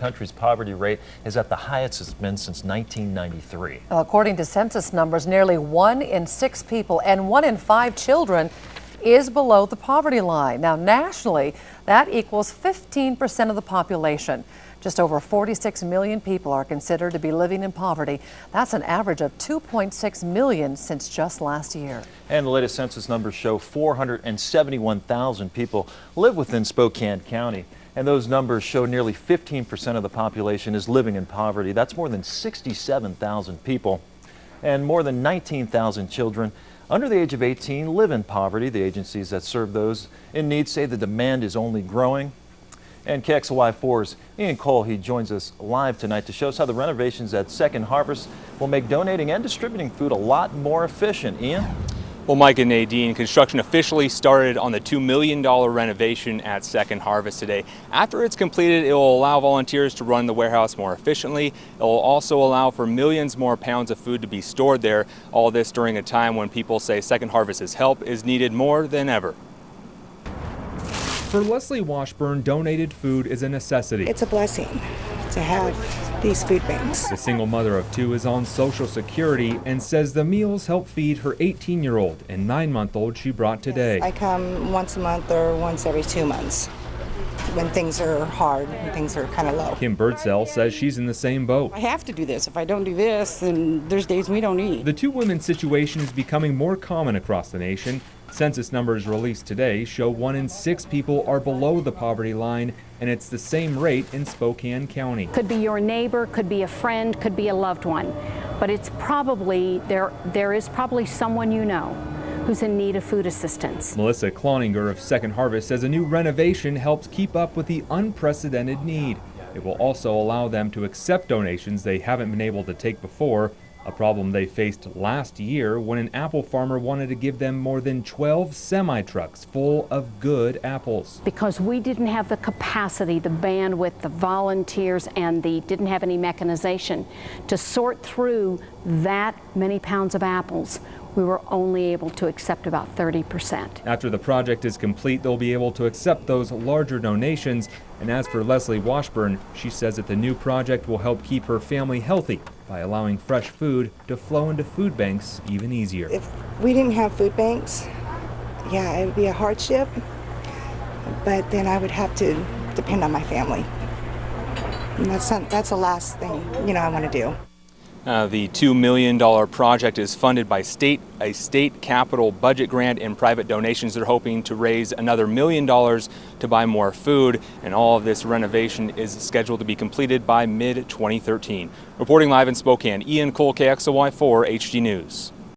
country's poverty rate is at the highest it's been since 1993. According to census numbers, nearly 1 in 6 people and 1 in 5 children is below the poverty line. Now, nationally, that equals 15% of the population. Just over 46 million people are considered to be living in poverty. That's an average of 2.6 million since just last year. And the latest census numbers show 471,000 people live within Spokane County. And those numbers show nearly 15% of the population is living in poverty. That's more than 67,000 people. And more than 19,000 children under the age of 18 live in poverty. The agencies that serve those in need say the demand is only growing. And KXLY4's Ian Cole, he joins us live tonight to show us how the renovations at Second Harvest will make donating and distributing food a lot more efficient. Ian? Well, Mike and Nadine, construction officially started on the $2 million renovation at Second Harvest today. After it's completed, it will allow volunteers to run the warehouse more efficiently. It will also allow for millions more pounds of food to be stored there. All this during a time when people say Second Harvest's help is needed more than ever. For Leslie Washburn, donated food is a necessity. It's a blessing to have these food banks. The single mother of 2 is on Social Security and says the meals help feed her 18-year-old and 9-month-old she brought today. Yes, I come once a month or once every 2 months when things are hard and things are kind of low. Kim Birdsell says she's in the same boat. I have to do this. If I don't do this, then there's days we don't eat. The 2 women situation is becoming more common across the nation. Census numbers released today show 1 in 6 people are below the poverty line, and it's the same rate in Spokane County. Could be your neighbor, could be a friend, could be a loved one, but it's probably, there is probably someone you know who's in need of food assistance. Melissa Cloninger of Second Harvest says a new renovation helps keep up with the unprecedented need. It will also allow them to accept donations they haven't been able to take before, a problem they faced last year when an apple farmer wanted to give them more than 12 semi-trucks full of good apples. Because we didn't have the capacity, the bandwidth, the volunteers, and didn't have any mechanization to sort through that many pounds of apples, we were only able to accept about 30%. After the project is complete, they'll be able to accept those larger donations. And as for Leslie Washburn, she says that the new project will help keep her family healthy by allowing fresh food to flow into food banks even easier. If we didn't have food banks, yeah, it would be a hardship, but then I would have to depend on my family. And that's the last thing, I want to do. The $2 million project is funded by a state capital budget grant and private donations. They're hoping to raise another $1 million to buy more food, and all of this renovation is scheduled to be completed by mid-2013. Reporting live in Spokane, Ian Cole, KXLY4 HD News.